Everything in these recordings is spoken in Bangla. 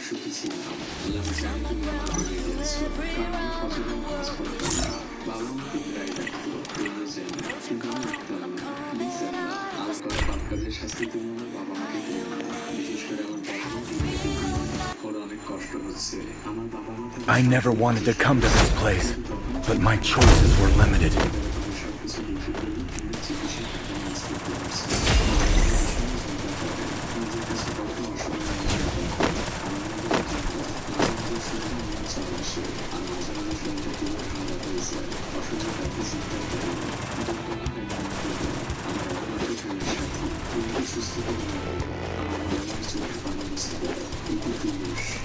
সুখী ছিলাম। আল্লাহ জানি তুমি আমার রেগে গেছো, কারণ আমি ফজরের নামাজ পড়তাম না। বাবা আমাকে প্রায় ডাকতো, তুমিও যেন, কিন্তু আমি উঠতাম না। প্লিজ আল্লাহ, আমার করা পাপ কাজের শাস্তি তুমি আমার বাবা মাকে দিও না। বিশেষ করে আমার বাবা মা দুনিয়াতে নেই। ওর অনেক কষ্ট হচ্ছে। আমার বাবা মা তাদের I never সন্তানকে wanted to চেষ্টা come to করছে, this place, কিন্তু তখনও but তুমি my আমাকে choices were limited. পরিবারের কথা সবকিছু বিক্রি করে তুমি চিকিৎসার টাকা ম্যানেজ করতে পারছো। বাবা মায়ের ভীষণ চিন্তা করে, নিজের কাছে কত অসময়ে আমি থাকতাম। আমার মধ্যে চিন্তা, মাঝে মাঝে শুধু মনে চাপ আসে, আর মাঝে মাঝে শরীরটা পুরো ঠান্ডা হয়ে যায়। অসহ্য লাগতে চিন্তা করি, দুর্বল একদম করবো। আমার একমাত্র প্রাণের সাথী, তুমি সুস্থ করে রাখো। আমার বাবা মায়ের চোখে পানি মুছতে দাও। একটু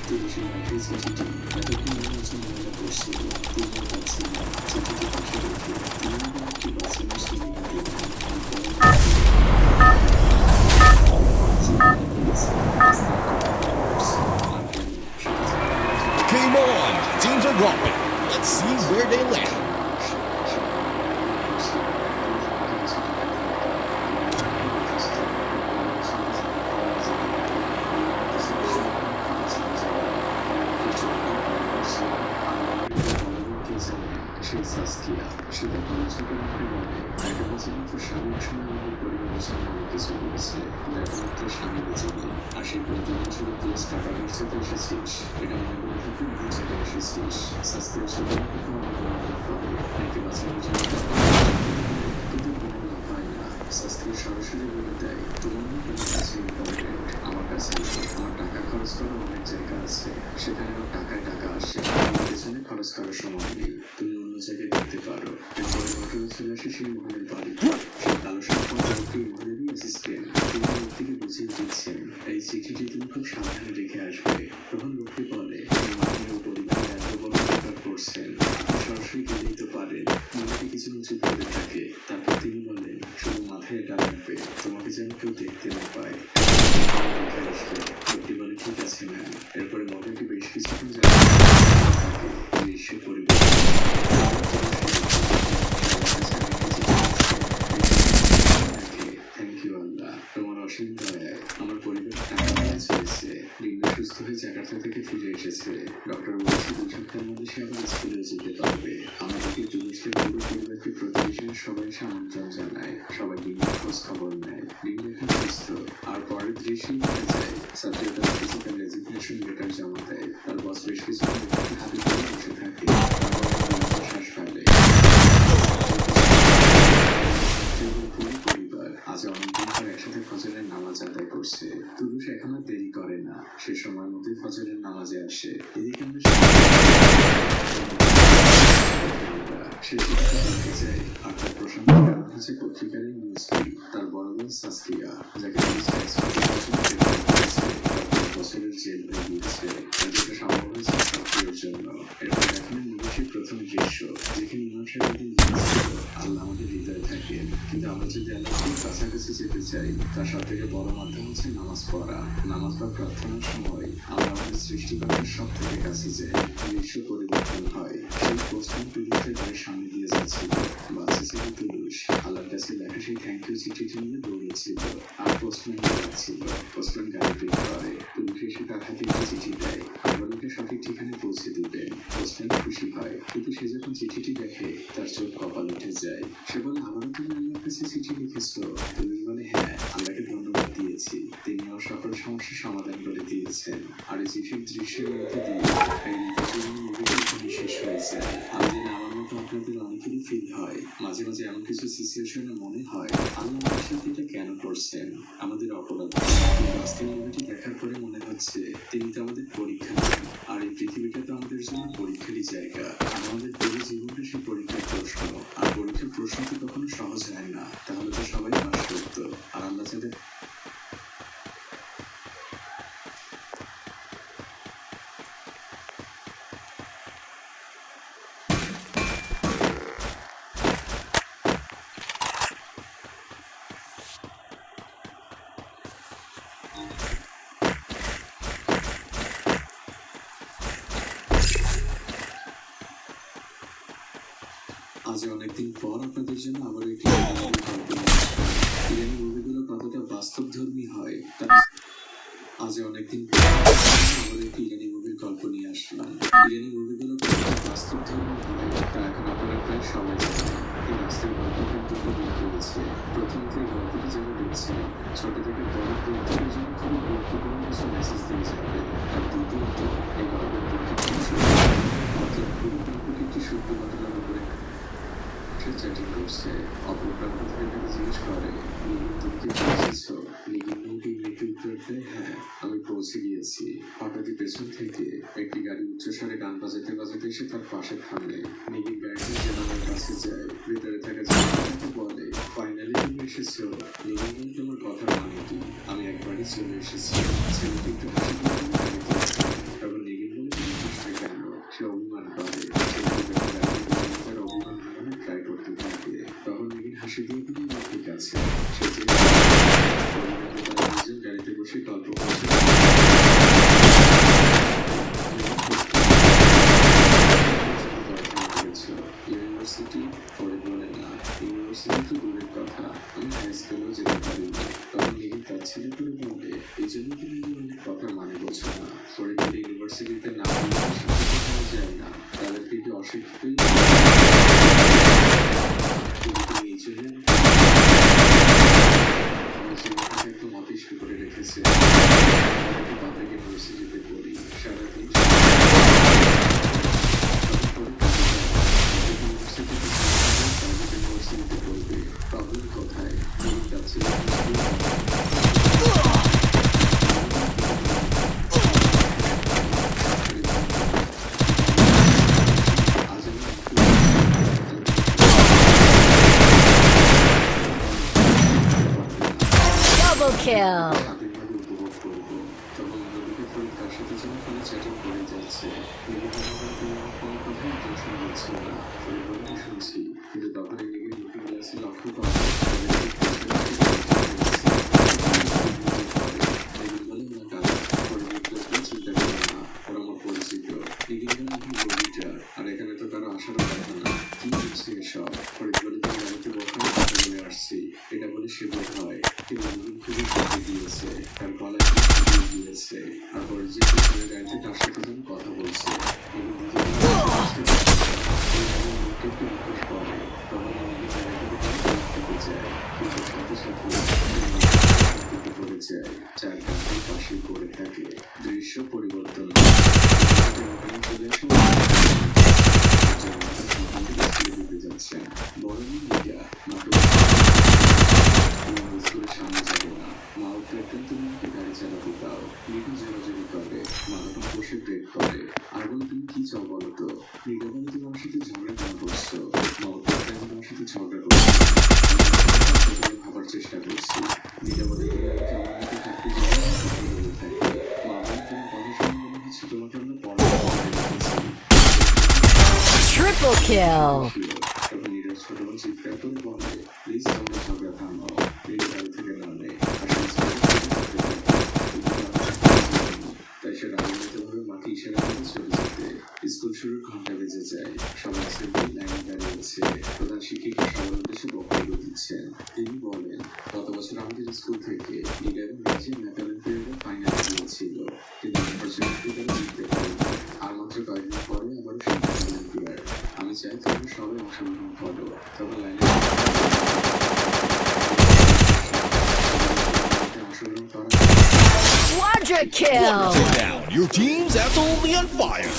পুরুষের লাঠি চিঠিটি এতক্ষণ মনে হচ্ছে মহিলা পড়ছিল, তিনিও পাচ্ছিলেন। চিঠিটি পাশে রেখে তিনি আমাকে একটি বাচ্চাদের সুবিধা দিলেন। আর বলেন, জীবনে পেয়েছে, আস্তে আস্তে করছে। আর কেন সেটা জানার জন্য Game on! Teams are dropping. Let's see where they land. সেই সাস্কিয়া, সে তখন ছোট মুখে বলে, একটা বছর মাত্র স্বামীর সময় আমাদের পরিবারের জন্য অনেক কিছু করেছে, একমাত্র স্বামী বেঁচে নেই। আর সেই প্রতিদিন শুধু প্লেস টাকা খরচে তো এসেছিস, এটা মনে করে থাকি বুঝে এসেছিস। সাস্কিয়া ছোট মুখে আমাকে অনুভব করে, নাকি বাচ্চার জন্য কিন্তু কোনো লাভ হয় না। সাস্কিয়া সরাসরি বলে দেয়, তোমার না আমার কাছে ইম্পর্টেন্ট, আমার কাছে আমার টাকা খরচ করার অনেক জায়গা আছে, সেখানে আমার টাকায় টাকা আসে, আমার পেছনে খরচ করার সময় নেই, তুমি অন্য জায়গায় দেখতে পারো। এরপরে ঘটনা চলে আসে সেই মহলের বাড়ি। সেই কালো সম্পদ লোকটি মহলেরই অ্যাসিস্ট্যান্ট, তিনি লোকটিকে বুঝিয়ে দিচ্ছেন, এই চিঠিটি তুমি খুব সাবধানে রেখে আসবে। তখন লোকটি বলে, মাথার পরীক্ষায় এত বড় ব্যাপার করছেন, আপনি সরাসরি গেলেই তো পারেন। মহিলাটি কিছুক্ষণ চুপ করে থাকে, তারপর তিনি বলেন, শুধু মাথায় এটা রাখবে, তোমাকে যেন কেউ দেখতে না পায়। দেখে আসবে। লোকটি বলে, ঠিক আছে ম্যাম। এরপরে মডেলটি বেশ কিছুক্ষণ থাকে, দৃশ্য পরিবর্তন। থ্যাংক ইউ আল্লাহ, তোমার অসীম দয়ায় আমার পরিবার টাকা ম্যানেজ হয়েছে। রিঙ্গু সুস্থ হয়ে জাকার্তা থেকে ফিরে এসেছে। ডক্টর বলেছে 2 সপ্তাহের মধ্যে সে আবার স্কুলেও যেতে পারবে। আমাদেরকে তুরস্কের পুরো পরিবারকে প্রতিবেশীরা সবাই এসে আমন্ত্রণ জানায়, সবাই রিঙ্গুর খোঁজ খবর নেয়। রিঙ্গু এখন সুস্থ। আর পরের দৃশ্যেই দেখা যায় সাবজেক্ট তার ফিজিক্যাল রেজিগনেশন লেটার জমা দেয়। তার বস বেশ কিছুক্ষণ লেটারটি হাতে ধরে বসে থাকে, তারপর শ্বাস ফেলে। পুরো পরিবার আজ অনেকদিন পর একসাথে ফজরের নামাজ আদায় করছে। তুরুষ এখন আর দেরি করে না, সে সময় মধ্যে ফজরের নামাজে আসে। এদিকে আমরা সে চিঠিটা পড়তে চাই, আর তার প্রসঙ্গ কারণ হচ্ছে পত্রিকার এই নিউজটি। তার বড় বোন সাস্কিয়া, যাকে বছরের জেল হয়ে গিয়েছে, আর যেটা সম্ভব হয়েছে সাস্কিয়ার জন্য। এরপর এখন নিমেষের প্রথম দৃশ্য, যেখানে ইমাম সাহেব গিয়েছিল, আল্লাহ আমাদের হৃদয়ে থাকেন, কিন্তু আমরা যদি আল্লাহকে কাছাকাছি যেতে চাই, তার সব থেকে বড় মাধ্যম হচ্ছে নামাজ পড়া। নামাজ বা প্রার্থনার সময় আমরা আমাদের সৃষ্টিকর্তার সব থেকে কাছে যাই, দৃশ্য পরিবর্তন হয়। সেই পোস্টম্যান টুলুসের বাড়ির সামনে দিয়ে যাচ্ছিল, বাচ্চা ছিল টুলুস, আল্লাহর কাছে লেখা সেই থ্যাংক ইউ চিঠিটি নিয়ে দৌড়েছিল, আর পোস্টম্যান যাচ্ছিল। পোস্টম্যান গাড়ি বের করে, টুলুস এসে তার হাতে একটি চিঠি দেয়, আবারকে সঠিক ঠিকানে পৌঁছে দিবেন। পোস্টম্যান খুশি হয়, কিন্তু সে যখন চিঠিটি দেখে তার চোখ কপাল উঠে যায়। সে বলে, আবারও তুমি আল্লাহর কাছে চিঠি লিখেছো? টুলুস বলে, হ্যাঁ, আল্লাহকে ধন্যবাদ দিয়েছি, তিনি আমার সকল সমস্যার সমাধান করে দিয়েছেন। আর এই চিঠির দৃশ্যের মধ্যে দিয়ে শেষ হয়ে যায়। আমি জানি আমার মতো আপনাদের অনেকেরই ফিল হয়, মাঝে মাঝে এমন কিছু সিচুয়েশনে মনে হয় আল্লাহ আমাদের সাথে এটা কেন করছেন, আমাদের অপরাধ। কিন্তু আজকের মুভিটি দেখার পরে মনে হচ্ছে তিনি তো আমাদের পরীক্ষা নেন, আর এই পৃথিবীটা তো আমাদের জন্য পরীক্ষারই জায়গা। আর আমাদের পুরো জীবনটা সেই পরীক্ষার প্রশ্ন, আর পরীক্ষার প্রশ্ন তো কখনো সহজ হয় না, তাহলে তো সবাই পাস করতো। আর আল্লাহ যাদের আজ অনেকদিন পর আপনাদের জন্য আবার একটি মুভিগুলো কতটা বাস্তবধর্মী হয় তা মাঝে অনেকদিন পর আমাদের একটি ইরানি মুভির গল্প নিয়ে আসলাম। ইরানি মুভিগুলো বাস্তব ধর্ম হয়, তা এখন আপনারা প্রায় সবাই জানেন। এই বাস্তব গল্প কিন্তু খুবই করেছে। প্রথমত এই গল্পটি যারা দেখছেন, ছোট থেকে বড় প্রত্যেকের জন্য খুবই গুরুত্বপূর্ণ কিছু মেসেজ দিয়ে যাবে। আর দ্বিতীয়ত, এই গল্পের প্রত্যেকটি অর্থাৎ পুরো গল্পটি একটি সত্য ঘটনার উপরে চ্যাটিং করছে। অপর প্রান্ত থেকে তাকে জিজ্ঞেস করে, নিখিল তুমি কি পৌঁছেছো? নিখিল মুখে মৃত্যু উত্তর দেয়, হ্যাঁ আমি পৌঁছে গিয়েছি। হঠাৎই পেছন থেকে একটি গাড়ি উচ্চস্বরে গান বাজাতে বাজাতে এসে তার পাশে থামে। নিখিল গাড়িটি জানালার কাছে যায়, ভেতরে থাকা জানালাটাকে বলে, ফাইনালি তুমি এসেছো। নিখিল বলে, তোমার কথার মানে কি? আমি একবারই চলে এসেছি। ছেলেটি একটু হাসি দিয়ে গাড়িতে আসে। তখন নিখিল বলে, তুমি হাসবে কেন? সে অভিমান করে। তার অভিমান হারানোর ট্রাই করতে থাকে। তখন নিখিল হাসি দিয়ে বলে, ঠিক আছে। সে যে নিজের গাড়িতে বসে গল্প করছে। ইউনিভার্সিটি পরে বলে না, ইউনিভার্সিটি তো দূরের কথা, আমি হাই স্কুলেও যেতে পারি না। তখন নিখিল তার ছেলে করে বলে, এই জন্য তুমি অনেক কথা মানে বোঝো না। পরে বলে ইউনিভার্সিটিতে না শিক্ষিত হওয়া যায় না, তাদেরকে কি অশিক্ষিতই তুমি এই জন্য একদম অতিষ্ঠ করে রেখেছে। পাবলিক ইউনিভার্সিটিতে পড়ি, সারাদিন ইউনিভার্সিটিতে পড়বে। প্রবলেম কোথায়? যাচ্ছে Double kill. স্বাধীনভাবে উপভোগ করবো। তখন অন্যদিকে ফরিদ তার সাথে যেন ফোনে চ্যাটিং করে যাচ্ছে। কোনো কথাই টেনশন হচ্ছে না। ফরিদ বলে, শুনছি, কিন্তু তখন এদিকে লুকিং গ্লাসে লক্ষ্য করা চিন্তা করে না, ওরা আমার পরিচিত। নিখিল বলে, কি বলিটা? আর এখানে তো কারো আসারও কথা না। কি হচ্ছে এসব? ফরিদ বলে, তুমি গাড়িতে বসার কথা বলে আসছি। এটা বলে সে বোধ হয় কিন্তু নিখিল খুবই চাপে দিয়েছে, তার গলায় ফুটিয়ে দিয়েছে। আর পরিচিত ছেলে গাড়িতে তার সাথে যেন কথা বলছে। নিখিল একটু রিকোয়েস্ট করে, তখন আমাকে জায়গাটাকে থেকে যায়, কিন্তু সাথে সাথে পড়ে যায়, চার ঘন্টার পাশে পড়ে থাকে। দৃশ্য পরিবর্তন চলে আসে দিতে যাচ্ছেন। বড় মিডিয়া স্কুলের সামনে যাবো না, মা উঠলেন, তুমি আমাকে গাড়ি চালাতে দাও। নিখুঁত জোরাজোরি করে, মা তখন বসে ব্রেক করে। আর বলে, তুমি কি চাও বলো তো? নিগা বলে, তুমি আমার সাথে ঝগড়া কেন করছো? মা উঠলেন, তোমার সাথে ঝগড়া করছো? ভাবার চেষ্টা করছি। নিগা বলে, তুমি আমাকে আমার মতো থাকতে বলে থাকে। মা বলে, তোমার কথা শুনে মনে হচ্ছে তোমাকে আমরা পড়াশোনা রেখেছি। Triple kill. তখন নীরজ ছোট বোন চিৎকার করে বলে, প্লিজ তোমরা ঝগড়া থামাও। নীরজ গাড়ি থেকে নামে, তাই সে রাজনীতিভাবে মাকে ইশারা করে চলে যেতে। স্কুল শুরুর ঘন্টা বেজে যায়, সবাই অ্যাসেম্বলি লাইনে দাঁড়িয়ে আছে। প্রধান শিক্ষিকা সবার উদ্দেশ্যে বক্তব্য দিচ্ছেন। তিনি বলেন, গত বছর আমাদের স্কুল থেকে নীলা এবং রাজি ম্যাকালেন পিরিয়ডে ফাইনালে গিয়েছিল, কিন্তু আনফরচুনেটলি তারা জিততে পারেনি। আর মাত্র কয়েকদিন পরে আবারও সেই ম্যাকালেন পিরিয়ড। আমি চাই তোমরা সবাই অংশগ্রহণ করো। তখন লাইনে অংশগ্রহণ করা Quadra kill. Sit down. Your team's absolutely on fire.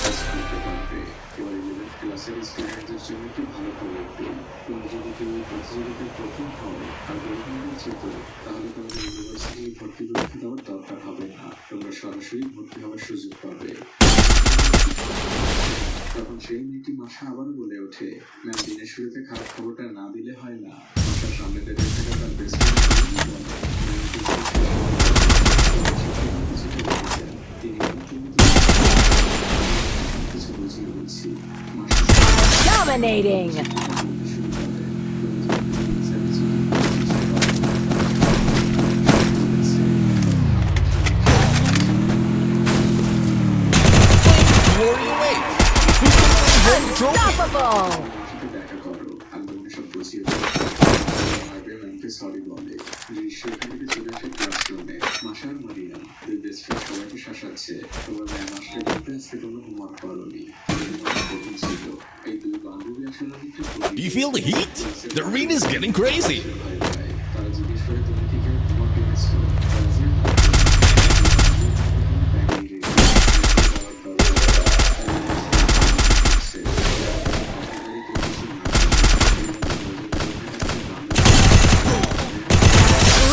ক্লাসের স্টুডেন্টদের জন্য একটি ভালো খবর দিই। তোমরা যদি কেউ এই প্রতিযোগিতায় প্রথম হও আর গভর্নমেন্ট যেত, তাহলে তোমাদের ইউনিভার্সিটি ভর্তি পরীক্ষা দেওয়ার দরকার হবে না, তোমরা সরাসরি ভর্তি হওয়ার সুযোগ পাবে। তখন সেই মেয়েটি মাসা আবারও বলে ওঠে, ম্যাম দিনের শুরুতে খারাপ খবরটা না দিলে হয় না। মাসার সামনে দাঁড়িয়ে থাকা তার বেস্ট কিছু বুঝিয়ে বলছি। Dominating. What do you wait? Who's going to win the trophy? Unstoppable. দেখা করো, আমি তোমাকে সব বুঝিয়ে সরি বলে। দৃশ্য এখান থেকে চলে আসে ক্লাসরুমে। মাসা আর মারিয়াম দুই বেস্ট ফ্রেন্ড করছে। তোমরা ম্যাম আসলে বলতে আজকে তোমরা হোমওয়ার্ক করোনি। তাদের অনেক কঠিন ছিল। এই দুই বান্ধবী আসলে অনেকটা Do you feel the heat? The arena is getting crazy. তারা জিজ্ঞেস করে তুমি কি কেউ হোমওয়ার্ক এনেছো?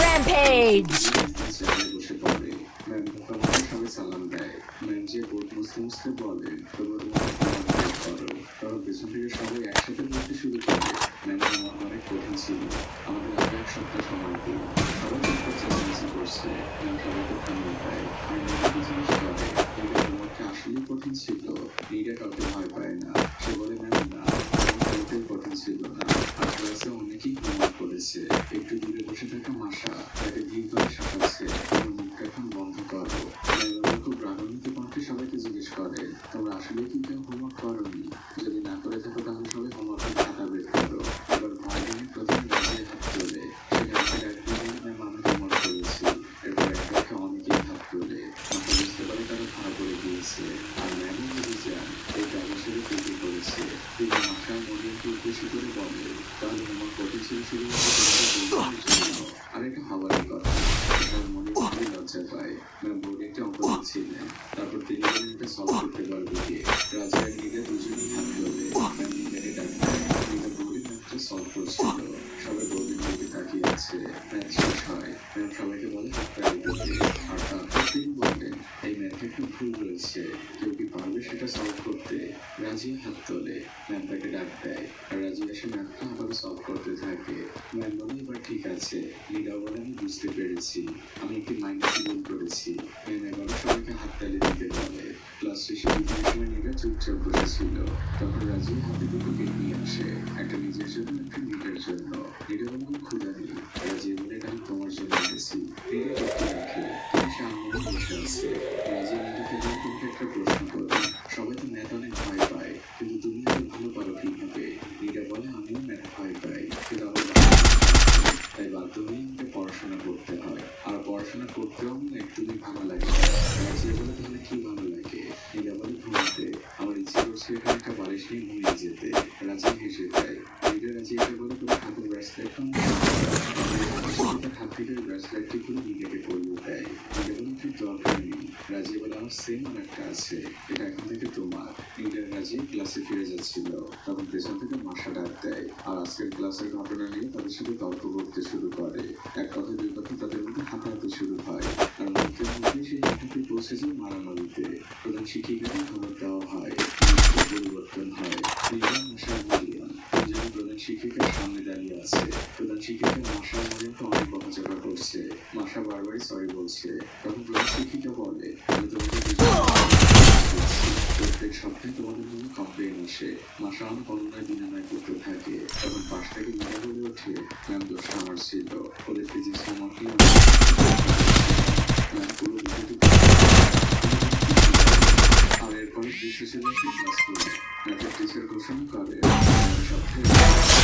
Rampage! বসে পড়ে ম্যাম মোটামুটি সবাই সালাম দেয় ম্যাম যে বোর্ড মুছতে মুছতে বলেন তোমরা করো তখন পেছন থেকে সবাই একসাথে বলতে শুরু করে ম্যাম আমার অনেক কঠিন ছিল আমাদের আগে এক সপ্তাহ সময় দিন সবাই চুপ চেঁচামেচি করছে ম্যাম সবাইকে থামিয়ে দেয় ম্যাম জিজ্ঞেস করে কিন্তু তোমাকে আসলেই কঠিন ছিল নিজে কাউকে ভয় পায় না সে বলে ম্যাম না আমার কাউকেই কঠিন ছিল না আর ক্লাসে অনেকেই হোমওয়ার্ক করেছে একটু দূরে বসে থাকা মাসা তাকে ধীর করে শাসাচ্ছে তোমার মুখটা এখন বন্ধ করো ম্যাম খুব রাগান্বিত কণ্ঠে সবাইকে জিজ্ঞেস করে তোমরা আসলে কি কেউ হোমওয়ার্ক করোনি যদি না করে থাকো তাহলে সবাই হোমওয়ার্কের খাতা বের করো এবার ভয় নিয়ে প্রথমে রাজিয়ে হাত তোলে সেখানে ম্যাম আমি হোমওয়ার্ক করেছি এরপর একটা একটা অনেকেই হাত তোলে মাথা বুঝতে পারে তারা ধরা পড়ে গিয়েছে আর ম্যামও বুঝে যান এই ব্যবসায়ী তৈরি করেছে তিনি মাথা মরিয়মকে উদ্দেশ্য করে বলে তাহলে হোমওয়ার্ক কঠিন ছিল শুধুমাত্র জন্য আর এটা হওয়ারই কথা তার মনে খুবই লজ্জা পায় ম্যাম বোর্ডে একটা অঙ্ক দিচ্ছিলেন তারপর তিনি বলেন এটা সলভ করতে পারবে কে রাজা আর নীলা দুজনেই হাত তোলে ম্যাম নীলাকে ডাক দেয় নীলা বোর্ডে ম্যাথটা সলভ করছিল সবাই বোর্ডের দিকে তাকিয়ে আছে ম্যাথ শেষ হয় ম্যাম সবাইকে বলে হাতটা দিতে আর তারপর তিনি বলেন এই ম্যাথে একটু ভুল রয়েছে কেউ কি পারবে সেটা সলভ করতে রাজি হাত তোলে ম্যাম তাকে ডাক দেয় আর রাজি এসে ম্যাথটা আবার সলভ করতে থাকে ম্যাম বলে এবার ঠিক আছে নীলা বলে আমি বুঝতে পেরেছি আমি একটি মাইনাস ভুল করেছি ম্যাম এবার সবাইকে হাততালি দিতে বলে ক্লাস শেষে বিদায়ের সময় নীলা চুপচাপ বসেছিল তখন রাজি হাতে দুটো কেক নিয়ে আসে একটা নিজের জন্য একটা নীলার জন্য নীলা বলে আমার ক্ষুধা নেই রাজি বলে এটা আমি তোমার জন্য এনেছি নীলা কেকটি রাখে তিনি সামনে বসে আছে রাজি নীলাকে বলে তোমাকে একটা প্রশ্ন করো সবাই তো ম্যাথ অনেক ভয় পায় কিন্তু তুমি এত ভালো পারো কিভাবে নীলা বলে আমিও ম্যাথ ভয় পাই কিন্তু আমার তাই বাধ্য হয়ে আমাকে পড়াশোনা করতে হয় আর পড়াশোনা করতেও আমার একদমই ভালো লাগে রাজিয়া বলে তাহলে কি ভালো লাগে নীলা বলে ঘুমাতে আমার ইচ্ছে করছে এখানে একটা বালিশ নিয়ে ঘুমিয়ে যেতে রাজিয়া হেসে দেয় নীলা রাজিয়াকে বলে তুমি হাতের ব্রেসলেট হাত থেকে ব্রেসলেটটি খুলে নীলাকে পরিয়ে দেয় নীলা বলে একটু দরকার নেই রাজিয়া বলে আমার সেম আর একটা আছে এটা এখন থেকে তোমার নীলা রাজিয়া ক্লাসে ফিরে যাচ্ছিল তখন পেছন থেকে মাসা ডাক দেয় আর আজকের ক্লাসের ঘটনা নিয়ে তাদের সাথে তর্ক করতে শুরু করে এক কথা দুই কথা তাদের মধ্যে হাতাহাতি শুরু হয় আর মুহূর্তের মধ্যে সেই হাতাহাতি পৌঁছে যায় মারামারিতে প্রধান শিক্ষিকাকে খবর দেওয়া হয় পরিবর্তন হয় নিজাম মাসা মরিয়ম দুজনে প্রধান শিক্ষিকার সামনে দাঁড়িয়ে আছে প্রধান শিক্ষিকা মাসা মরিয়মকে অনেক বকাঝকা করছে মাসা বারবারই সরি বলছে তখন প্রধান শিক্ষিকা বলে আমি তোমাদের প্রত্যেক সপ্তাহে তোমাদের জন্য কমপ্লেন আসে মাসা অনেক অন্যায় বিনিময় করতে থাকে তখন পাশ থেকে নীলা বলে ওঠে ম্যাম দোষটা আমার ছিল ওদের ফিজিক্স হোমওয়ার্কে ম্যাম পুরো বিষয়টি আর এরপরে দৃশ্য ছিল সেই ক্লাস করে ম্যাথের টিচার ঘোষণা করে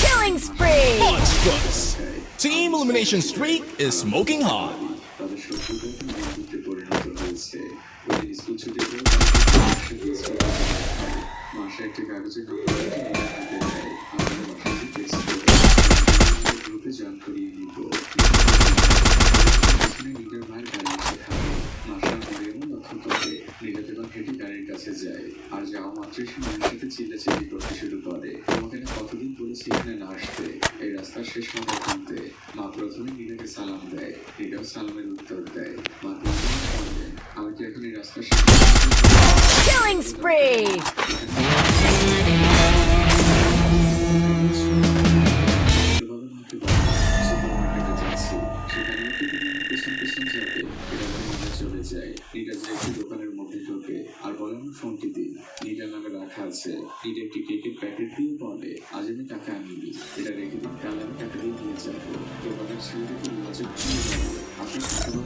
Killing spree! Bunch Buzz. Team elimination streak is smoking hot. তাদের শত্রুতা এখন বন্ধুত্বে পরিণত হয়েছে ওদের স্কুল ছুটি করে মাসে একটা কাগজে হাতে দেয় আমাদের বাসায় টেক্সট গ্রুপে জয়েন করিয়ে নিব নীলার মায়ের গাড়ি এসে থাকে মাসা মরিয়ম লক্ষ্য করে নীলাকে বা হেঁটে গাড়ির কাছে যায় আর যাওয়া মাত্রই সে মায়ের সাথে চিল্লাচিল্লি করতে শুরু করে তোমাকে না কতদিন বলেছি এখানে না আসতে এই রাস্তার শেষ মাথা থামতে মা প্রথমে নীলাকে সালাম দেয় নীলাও সালামের উত্তর দেয় মা প্রথমে বলেন আমি কি এখন এই রাস্তার শেষ Killing spree! দোকানের মধ্যে ঢোকে আর বলে আমার ফোনটি দিন নীলা নামে রাখা আছে নীলা একটি কেকের প্যাকেট দিয়ে বলে আজ আমি টাকা আনিনি এটা রেখে দিন কাল আমি টাকা দিয়ে নিয়ে যাবো দোকানের ছেলেটিকে লজ্জা খুঁজে যাবো আপনার টাকা